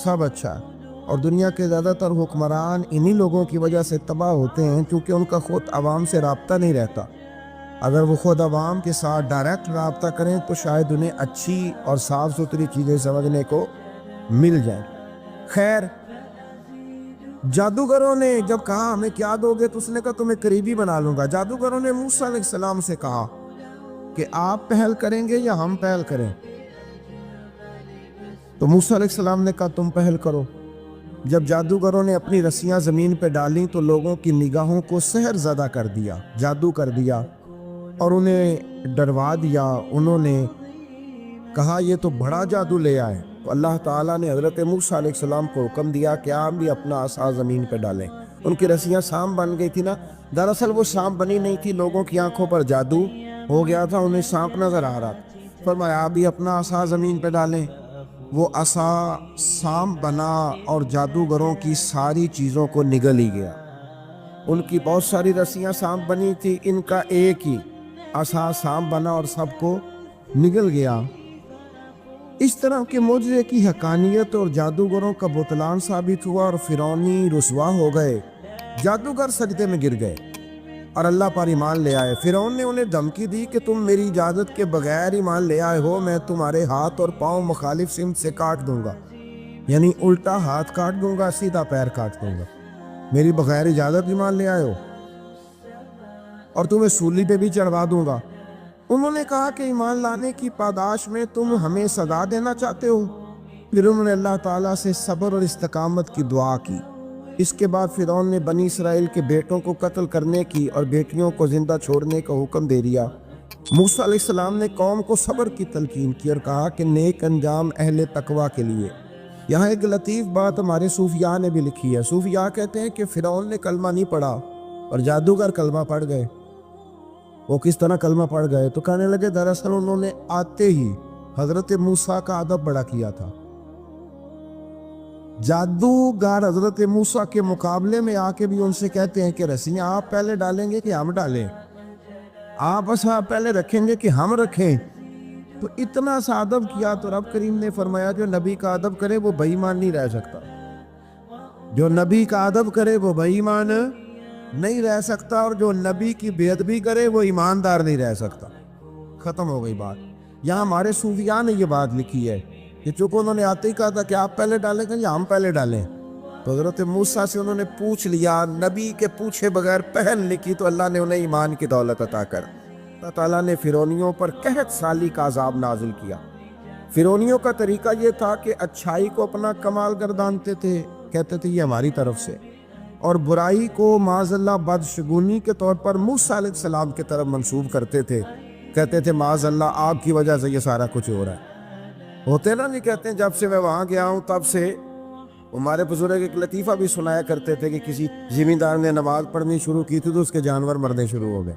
سب اچھا ہے. اور دنیا کے زیادہ تر حکمران انہی لوگوں کی وجہ سے تباہ ہوتے ہیں، کیونکہ ان کا خود عوام سے رابطہ نہیں رہتا. اگر وہ خود عوام کے ساتھ ڈائریکٹ رابطہ کریں تو شاید انہیں اچھی اور صاف ستھری چیزیں سمجھنے کو مل جائیں. خیر، جادوگروں نے جب کہا ہمیں کیا دو گے، تو اس نے کہا تمہیں قریبی بنا لوں گا. جادوگروں نے موسیٰ علیہ السلام سے کہا کہ آپ پہل کریں گے یا ہم پہل کریں؟ تو موسیٰ علیہ السلام نے کہا تم پہل کرو. جب جادوگروں نے اپنی رسیاں زمین پہ ڈالیں تو لوگوں کی نگاہوں کو سحر زدہ کر دیا، جادو کر دیا اور انہیں ڈروا دیا. انہوں نے کہا یہ تو بڑا جادو لے آئے. تو اللہ تعالیٰ نے حضرت موسیٰ علیہ السلام کو حکم دیا کہ آپ بھی اپنا عصا زمین پہ ڈالیں. ان کی رسیاں سانپ بن گئی تھی نا، دراصل وہ سانپ بنی نہیں تھی، لوگوں کی آنکھوں پر جادو ہو گیا تھا، انہیں سانپ نظر آ رہا تھا. فرمایا آپ بھی اپنا عصا زمین پہ ڈالیں. وہ عصا سانپ بنا اور جادوگروں کی ساری چیزوں کو نگل ہی گیا. ان کی بہت ساری رسیاں سانپ بنی تھی، ان کا ایک ہی عصا سانپ بنا اور سب کو نگل گیا. اس طرح کے معجزے کی حقانیت اور جادوگروں کا بطلان ثابت ہوا اور فرعونی رسوا ہو گئے. جادوگر سجدے میں گر گئے اور اللہ پر ایمان لے آئے. فرعون نے انہیں دھمکی دی کہ تم میری اجازت کے بغیر ایمان لے آئے ہو، میں تمہارے ہاتھ اور پاؤں مخالف سمت سے کاٹ دوں گا. یعنی الٹا ہاتھ کاٹ دوں گا، سیدھا پیر کاٹ دوں گا. میری بغیر اجازت ایمان لے آئے ہو اور تمہیں سولی پہ بھی چڑھوا دوں گا. انہوں نے کہا کہ ایمان لانے کی پاداش میں تم ہمیں سزا دینا چاہتے ہو. پھر انہوں نے اللہ تعالیٰ سے صبر اور استقامت کی دعا کی. اس کے بعد فرعون نے بنی اسرائیل کے بیٹوں کو قتل کرنے کی اور بیٹیوں کو زندہ چھوڑنے کا حکم دے دیا. موسیٰ علیہ السلام نے قوم کو صبر کی تلقین کی اور کہا کہ نیک انجام اہل تقویٰ کے لیے. یہاں ایک لطیف بات ہمارے صوفیاء نے بھی لکھی ہے. صوفیاء کہتے ہیں کہ فرعون نے کلمہ نہیں پڑھا اور جادوگر کلمہ پڑھ گئے. وہ کس طرح کلمہ پڑھ گئے؟ تو کہنے لگے دراصل انہوں نے آتے ہی حضرت موسیٰ کا ادب بڑا کیا تھا. جادوگر حضرت موسیٰ کے مقابلے میں آ کے بھی ان سے کہتے ہیں کہ رسیاں آپ پہلے ڈالیں گے کہ ہم ڈالیں؟ آپ اصحاب پہلے رکھیں گے کہ ہم رکھیں؟ تو اتنا سا ادب کیا تو رب کریم نے فرمایا جو نبی کا ادب کرے وہ بے ایمان نہیں رہ سکتا. جو نبی کا ادب کرے وہ بے ایمان نہیں رہ سکتا، اور جو نبی کی بے ادبی کرے وہ ایماندار نہیں رہ سکتا. ختم ہو گئی بات. یہاں ہمارے صوفیاء نے یہ بات لکھی ہے کہ چونکہ انہوں نے آتے ہی کہا تھا کہ آپ پہلے ڈالیں گے یا ہم پہلے ڈالیں، تو حضرت موسیٰ سے انہوں نے پوچھ لیا. نبی کے پوچھے بغیر پہل لکھی تو اللہ نے انہیں ایمان کی دولت عطا کر. اللہ تعالیٰ نے فرعونیوں پر قحط سالی کا عذاب نازل کیا. فرعونیوں کا طریقہ یہ تھا کہ اچھائی کو اپنا کمال گردانتے تھے، کہتے تھے یہ ہماری طرف سے، اور برائی کو معاذ اللہ بدشگونی کے طور پر موسیٰ علیہ السلام کی طرف منسوب کرتے تھے. کہتے تھے معاذ اللہ آپ کی وجہ سے یہ سارا کچھ ہو رہا ہے. ہوتے نا نہیں کہتے ہیں جب سے میں وہاں گیا ہوں تب سے. ہمارے بزرگ ایک لطیفہ بھی سنایا کرتے تھے کہ کسی زمیندار نے نماز پڑھنی شروع کی تھی تو اس کے جانور مرنے شروع ہو گئے.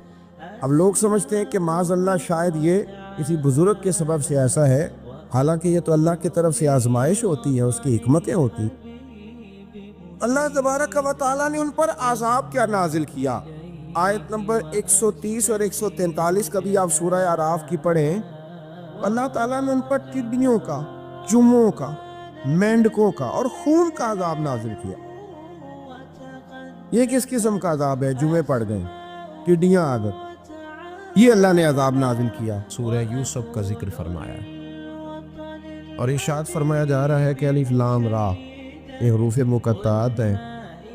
اب لوگ سمجھتے ہیں کہ معاذ اللہ شاید یہ کسی بزرگ کے سبب سے ایسا ہے، حالانکہ یہ تو اللہ کی طرف سے آزمائش ہوتی ہے، اس کی حکمتیں ہوتی. اللہ تبارک و تعالیٰ نے ان پر عذاب کیا نازل کیا. آیت نمبر 130 اور 143 کا بھی آپ سورہ اعراف کی پڑھیں. اللہ تعالیٰ نے ان پر ٹڈیوں کا، چوہوں کا، مینڈکوں کا اور خون کا عذاب نازل کیا. یہ کس قسم کا عذاب ہے؟ جمعے پڑ گئے، ٹڈیاں آ گئیں، یہ اللہ نے عذاب نازل کیا. سورہ یوسف کا ذکر فرمایا ہے اور ارشاد فرمایا جا رہا ہے کہ الف لام را یہ حروف مقطعات ہیں.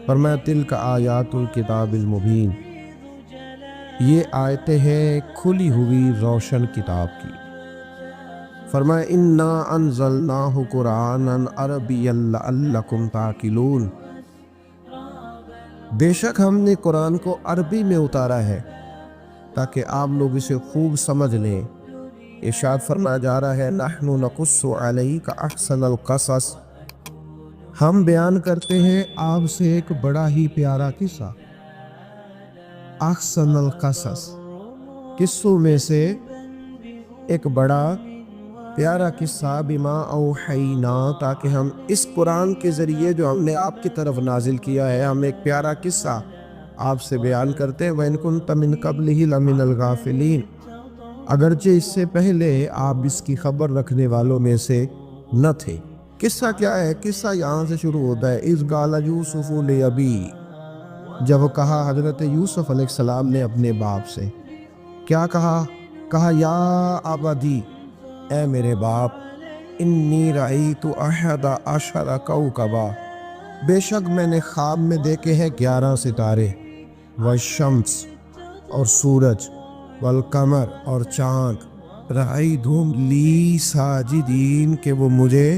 فرمایا تلک آیات الکتاب المبین، یہ آیتیں ہیں کھلی ہوئی روشن کتاب کی. فرمایا انا انزلناہ قرآنا عربیا لعلکم تعقلون، بے شک ہم نے قرآن کو عربی میں اتارا ہے تاکہ آپ لوگ اسے خوب سمجھ لیں. ارشاد فرمایا جا رہا ہے نحن نقص علیک احسن القصص، ہم بیان کرتے ہیں آپ سے ایک بڑا ہی پیارا قصہ. احسن القصص، قصوں میں سے ایک بڑا پیارا قصہ. بما اوحینا، تاکہ ہم اس قرآن کے ذریعے جو ہم نے آپ کی طرف نازل کیا ہے، ہم ایک پیارا قصہ آپ سے بیان کرتے ہیں وَإِن كُنتَ مِن قَبْلِهِ لَمِنَ الْغَافِلِينَ، اگرچہ اس سے پہلے آپ اس کی خبر رکھنے والوں میں سے نہ تھے۔ قصہ کیا ہے؟ قصہ یہاں سے شروع ہوتا ہے، اِذْ قَالَ يُوسُفُ لِأَبِيهِ، جب کہا حضرت یوسف علیہ السلام نے اپنے باپ سے، کیا کہا یا ابدی، اے میرے باپ، انی رأیت احد عشر کوکبا، بے شک میں نے خواب میں دیکھے ہیں 11 ستارے، والشمس اور سورج، والقمر اور چاند، رأیتہم لی ساجدین، کہ وہ مجھے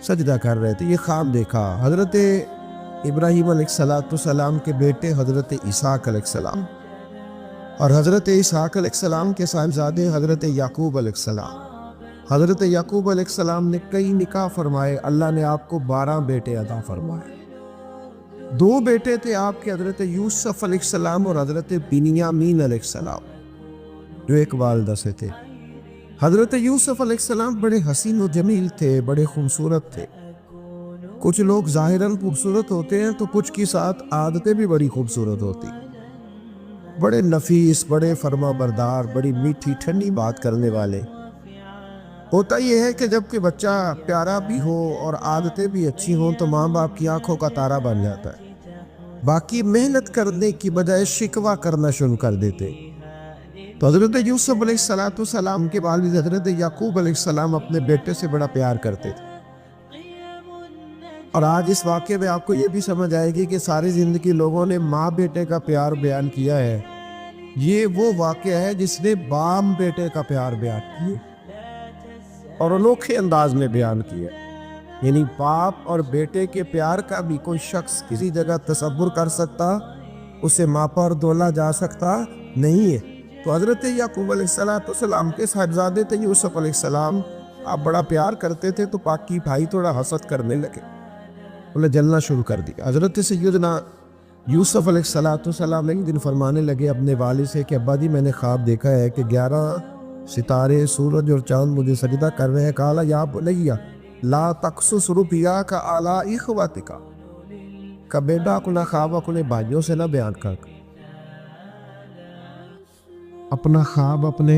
سجدہ کر رہے تھے۔ یہ خواب دیکھا حضرت ابراہیم علیہ السلام کے بیٹے حضرت اسحاق علیہ السلام، اور حضرت اسحاق علیہ السلام کے صاحبزادے حضرت یعقوب علیہ السلام۔ حضرت یعقوب علیہ السلام نے کئی نکاح فرمائے، اللہ نے آپ کو 12 بیٹے عطا فرمائے۔ 2 بیٹے تھے آپ کے، حضرت یوسف علیہ السلام اور حضرت بنیامین علیہ السلام، جو ایک والدہ سے تھے۔ حضرت یوسف علیہ السلام بڑے حسین و جمیل تھے، بڑے خوبصورت تھے۔ کچھ لوگ ظاہراً خوبصورت ہوتے ہیں تو کچھ کی ساتھ عادتیں بھی بڑی خوبصورت ہوتی، بڑے نفیس، بڑے فرما بردار، بڑی میٹھی ٹھنڈی بات کرنے والے۔ ہوتا یہ ہے کہ جب کہ بچہ پیارا بھی ہو اور عادتیں بھی اچھی ہوں تو ماں باپ کی آنکھوں کا تارا بن جاتا ہے، باقی محنت کرنے کی بجائے شکوہ کرنا شروع کر دیتے۔ تو حضرت یوسف علیہ السلام کے والد حضرت یعقوب علیہ السلام اپنے بیٹے سے بڑا پیار کرتے تھے۔ اور آج اس واقعے میں آپ کو یہ بھی سمجھ آئے گی کہ ساری زندگی لوگوں نے ماں بیٹے کا پیار بیان کیا ہے، یہ وہ واقعہ ہے جس نے باپ بیٹے کا پیار بیان کیا اور انوکھے انداز میں بیان کیا۔ یعنی باپ اور بیٹے کے پیار کا بھی کوئی شخص کسی جگہ تصور کر سکتا، اسے ماپا اور دولا جا سکتا نہیں ہے۔ تو حضرت یعقوب علیہ السلام کے صاحبزادے تھے یوسف علیہ السلام، آپ بڑا پیار کرتے تھے، تو باقی بھائی تھوڑا حسد کرنے لگے، انہیں جلنا شروع کر دیا۔ حضرت سیدنا یوسف علیہ السلام ایک دن فرمانے لگے اپنے والد سے کہ ابا جی میں نے خواب دیکھا ہے کہ 11 ستارے، سورج اور چاند مجھے سجدہ کر رہے ہیں۔ قال یا بنی لا تقصص رؤیاک علی اخوتک، کہ بیٹا اپنا خواب اپنے بھائیوں سے نہ بیان کر، اپنا خواب اپنے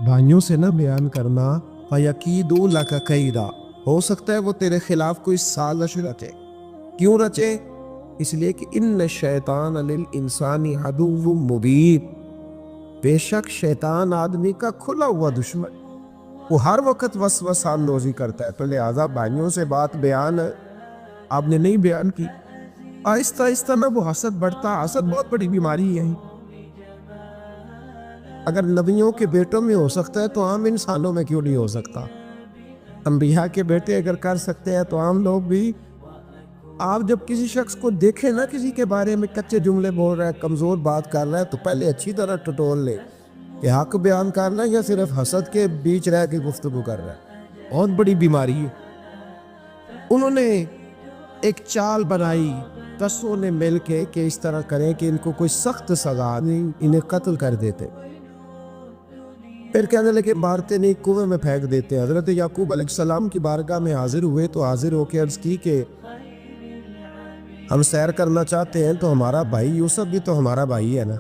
بھائیوں سے نہ بیان کرنا، فیکیدوا لک کیدا، ہو سکتا ہے وہ تیرے خلاف کوئی سازش رچے۔ کیوں رچے؟ اس لیے کہ ان الشیطان للانسان عدو مبین، بے شک شیطان آدمی کا کھلا ہوا دشمن، وہ ہر وقت وسوسہ اندوزی کرتا ہے۔ تو لہٰذا بھائیوں سے بات بیان آپ نے نہیں بیان کی، آہستہ آہستہ نہ وہ حسد بڑھتا۔ حسد بہت بڑی بیماری ہے، اگر نبیوں کے بیٹوں میں ہو سکتا ہے تو عام انسانوں میں کیوں نہیں ہو سکتا؟ انبیاء کے بیٹے اگر کر سکتے ہیں تو عام لوگ بھی۔ آپ جب کسی شخص کو دیکھیں نا کسی کے بارے میں کچے جملے بول رہا ہے، کمزور بات کر رہا ہے، تو پہلے اچھی طرح ٹٹول لے کہ حق بیان کر رہا ہے یا صرف حسد کے بیچ رہ کے گفتگو کر رہا ہے۔ بہت بڑی بیماری ہے۔ انہوں نے ایک چال بنائی 10 نے مل کے کہ اس طرح کریں کہ ان کو کوئی سخت سزا نہیں، انہیں قتل کر دیتے۔ پھر کہنے لگے مارتے نہیں، کنویں میں پھینک دیتے۔ حضرت یعقوب علیہ السلام کی بارگاہ میں حاضر ہوئے تو حاضر ہو کے عرض کی کہ ہم سیر کرنا چاہتے ہیں تو ہمارا بھائی یوسف بھی تو ہمارا بھائی ہے نا،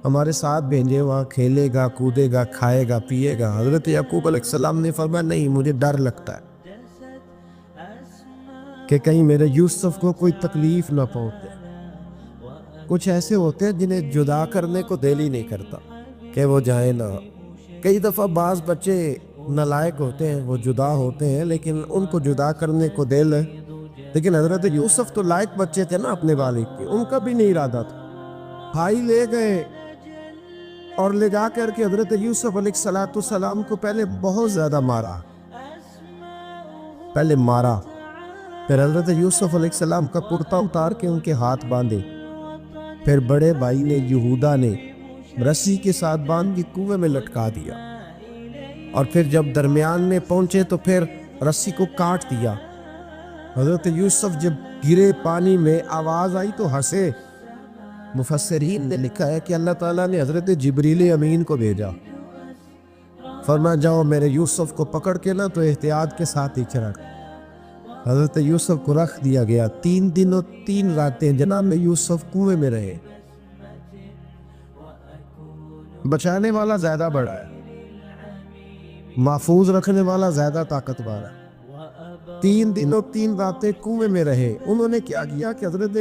ہمارے ساتھ بھیجے، وہاں کھیلے گا، کودے گا، کھائے گا، پیے گا۔ حضرت یعقوب علیہ السلام نے فرمایا نہیں، مجھے ڈر لگتا ہے کہ کہیں میرے یوسف کو کوئی تکلیف نہ پہنچے۔ کچھ ایسے ہوتے ہیں جنہیں جدا کرنے کو دل ہی نہیں کرتا کہ وہ جائیں نہ۔ کئی دفعہ بعض بچے نالائق ہوتے ہیں، وہ جدا ہوتے ہیں لیکن ان کو جدا کرنے کو دل ہے، لیکن حضرت یوسف تو لائق بچے تھے نا اپنے والد کے، ان کا بھی نہیں ارادہ تھا۔ بھائی لے گئے اور لے جا کر کے حضرت یوسف علیہ السلام کو پہلے بہت زیادہ مارا، پھر حضرت یوسف علیہ السلام کا کرتا اتار کے ان کے ہاتھ باندھے، پھر بڑے بھائی نے یہودا نے رسی کے ساتھ باندھ کے کنویں میں لٹکا دیا، اور پھر جب درمیان میں پہنچے تو پھر رسی کو کاٹ دیا۔ حضرت یوسف جب گرے پانی میں آواز آئی تو ہنسے۔ مفسرین نے لکھا ہے کہ اللہ تعالیٰ نے حضرت جبریل امین کو بھیجا، فرمایا جاؤ میرے یوسف کو پکڑ کے نا تو احتیاط کے ساتھ ہی چرا۔ حضرت یوسف کو رکھ دیا گیا، 3 دن اور 3 راتیں جناب یوسف کنویں میں رہے۔ بچانے والا زیادہ بڑا ہے، محفوظ رکھنے والا زیادہ طاقتور ہے۔ 3 دن اور 3 راتیں کنویں میں رہے۔ انہوں نے کیا کیا کہ حضرت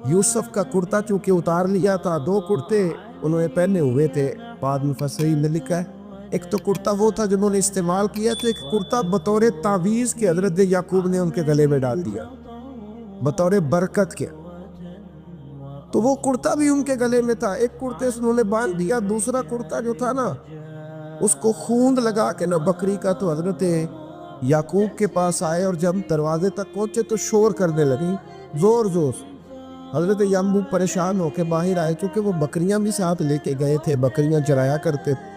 یوسف کا کرتا چونکہ اتار لیا تھا، 2 کرتے انہوں نے پہنے ہوئے تھے، بعد مفسرین نے لکھا ہے ایک تو کرتا وہ تھا جنہوں نے استعمال کیا تھا، ایک کرتا بطور تعویذ کے حضرت یعقوب نے ان کے گلے میں ڈال دیا بطور برکت کے، تو وہ کرتا بھی ان کے گلے میں تھا، ایک کرتے سے انہوں نے باندھ دیا، دوسرا کرتا جو تھا نا اس کو خوند لگا کے نا بکری کا، تو حضرت یعقوب کے پاس آئے اور جب دروازے تک پہنچے تو شور کرنے لگی زور زور سے۔ حضرت یعقوب پریشان ہو کے باہر آئے، چونکہ وہ بکریاں بھی ساتھ لے کے گئے تھے، بکریاں چرایا کرتے تھے،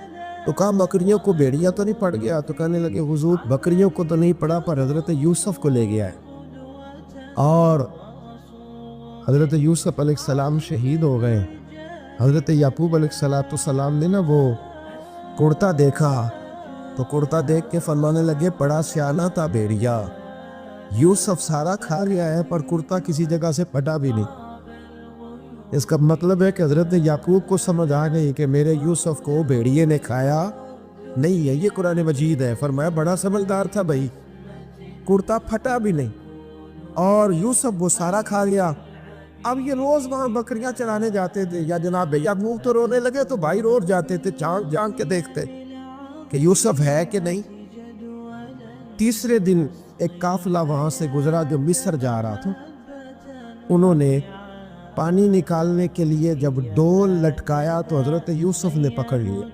تو کہا بکریوں کو بھیڑیا تو نہیں پڑ گیا؟ تو کہنے لگے حضور بکریوں کو تو نہیں پڑا، پر حضرت یوسف کو لے گیا ہے، اور حضرت یوسف علیہ السلام شہید ہو گئے۔ حضرت یعقوب علیہ السلام نے نا وہ کرتا دیکھا تو کرتا دیکھ کے فرمانے لگے بڑا سیانہ تھا بھیڑیا، یوسف سارا کھا گیا ہے پر کرتا کسی جگہ سے پھٹا بھی نہیں۔ اس کا مطلب ہے کہ حضرت یعقوب کو سمجھ آ گئی کہ میرے یوسف کو بھیڑیے نے کھایا نہیں ہے، یہ قرآن مجید ہے۔ فرمایا بڑا سمجھدار تھا بھائی، کرتا پھٹا بھی نہیں اور یوسف وہ سارا کھا گیا۔ اب یہ روز وہاں بکریاں چرانے جاتے تھے، یا جناب یعقوب تو رونے لگے تو بھائی روز جاتے تھے، جھانک جھانک کے دیکھتے کہ یوسف ہے کہ نہیں۔ تیسرے دن ایک قافلہ وہاں سے گزرا جو مصر جا رہا تھا، انہوں نے پانی نکالنے کے لیے جب ڈول لٹکایا تو حضرت یوسف نے پکڑ لیا۔